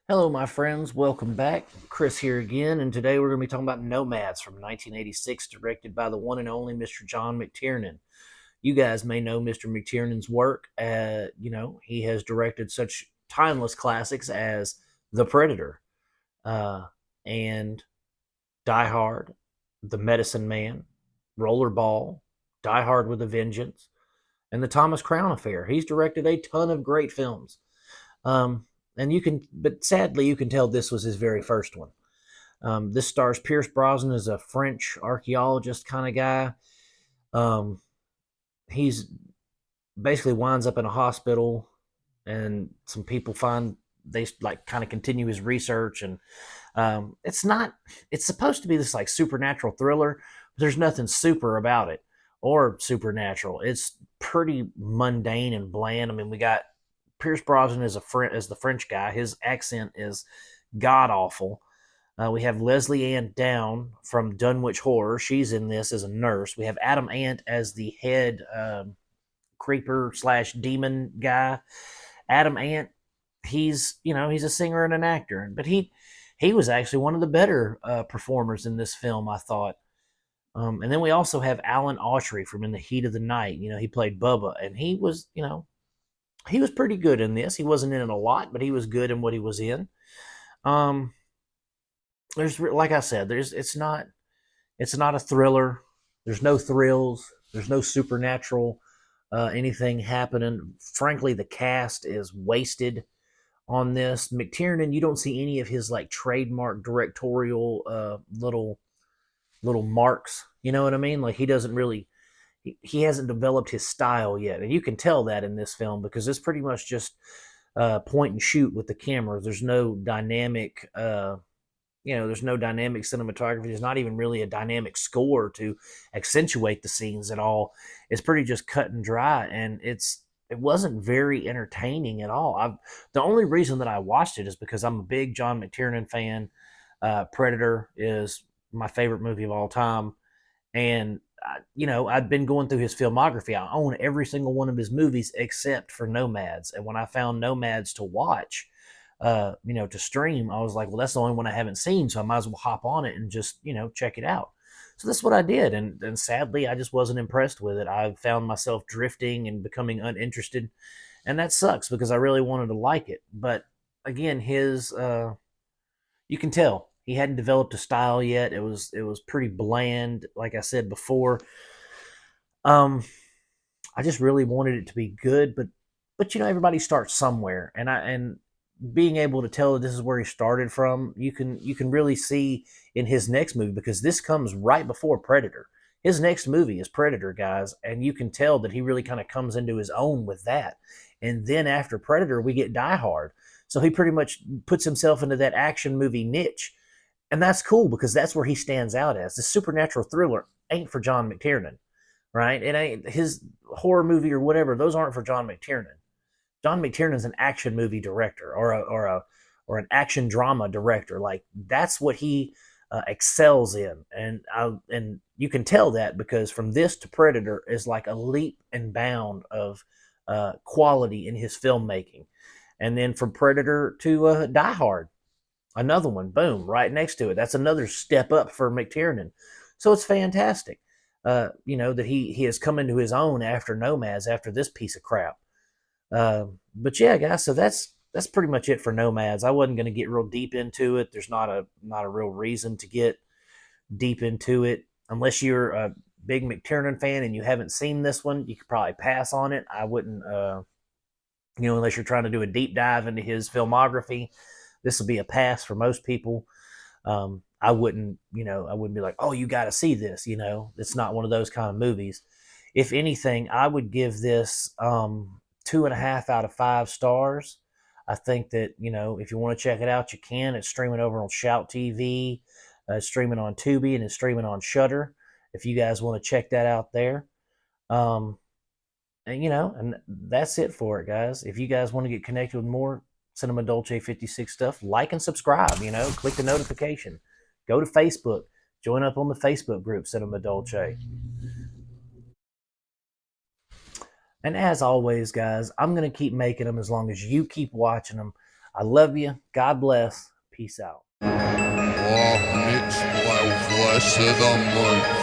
Hello, my friends. Welcome back. Chris here again, and today we're going to be talking about Nomads from 1986, directed by the one and only Mr. John McTiernan. You guys may know Mr. McTiernan's work. He has directed such timeless classics as The Predator uh, and Die Hard, The Medicine Man, Rollerball, Die Hard with a Vengeance, and The Thomas Crown Affair. He's directed a ton of great films. Um, but sadly, you can tell this was his very first one. This stars Pierce Brosnan as a French archaeologist kind of guy. Um, he's basically winds up in a hospital, and some people find they like kind of continue his research, and it's not. It's supposed to be this like supernatural thriller, but there's nothing super about it or supernatural. It's pretty mundane and bland. I mean, we got Pierce Brosnan as the French guy. His accent is god awful. We have Leslie Ann Down from Dunwich Horror. She's in this as a nurse. We have Adam Ant as the head creeper slash demon guy. Adam Ant, he's a singer and an actor, but he was actually one of the better performers in this film, I thought. And then we also have Alan Autry from In the Heat of the Night. He played Bubba, and he was pretty good in this. He wasn't in it a lot, but he was good in what he was in. Um, there's like I said, it's not a thriller. There's no thrills. There's no supernatural anything happening. Frankly, the cast is wasted on this. McTiernan, you don't see any of his like trademark directorial little marks. You know what I mean? Like he doesn't really he hasn't developed his style yet, and you can tell that in this film because it's pretty much just point and shoot with the camera. There's no dynamic there's no dynamic cinematography. There's not even really a dynamic score to accentuate the scenes at all. It's pretty just cut and dry, and it wasn't very entertaining at all. The only reason that I watched it is because I'm a big John McTiernan fan. Predator is my favorite movie of all time, and I'd been going through his filmography. I own every single one of his movies except for Nomads, and when I found Nomads to watch, to stream, I was like, well, that's the only one I haven't seen, so I might as well hop on it and just, check it out. So that's what I did, and sadly, I just wasn't impressed with it. I found myself drifting and becoming uninterested, and that sucks because I really wanted to like it. But again, you can tell he hadn't developed a style yet. It was pretty bland, like I said before. Um, I just really wanted it to be good, but everybody starts somewhere, and being able to tell that this is where he started from, you can really see in his next movie because this comes right before Predator. His next movie is Predator, guys, and you can tell that he really kind of comes into his own with that. And then after Predator, we get Die Hard. So he pretty much puts himself into that action movie niche, and that's cool because that's where he stands out as. The supernatural thriller ain't for John McTiernan, right? It ain't his horror movie or whatever. Those aren't for John McTiernan. John McTiernan is an action movie director or an action drama director. Like that's what he excels in, and you can tell that because from this to Predator is like a leap and bound of quality in his filmmaking, and then from Predator to Die Hard, another one, boom, right next to it. That's another step up for McTiernan. So it's fantastic, that he has come into his own after Nomads, after this piece of crap. But yeah, guys, so that's pretty much it for Nomads. I wasn't going to get real deep into it. There's not a real reason to get deep into it unless you're a big McTiernan fan and you haven't seen this one. You could probably pass on it. I wouldn't, unless you're trying to do a deep dive into his filmography. This will be a pass for most people. I wouldn't be like, oh, you got to see this. It's not one of those kind of movies. If anything, I would give this 2.5 out of 5 stars. I think that, if you want to check it out, you can. It's streaming over on Shout TV, it's streaming on Tubi, and it's streaming on Shudder. If you guys want to check that out there, um, and that's it for it, guys. If you guys want to get connected with more Cinema Dolce 56 stuff, like and subscribe. Click the notification. Go to Facebook. Join up on the Facebook group Cinema Dolce. And as always, guys, I'm going to keep making them as long as you keep watching them. I love you. God bless. Peace out. Oh, niks wauw, was het dan mooi.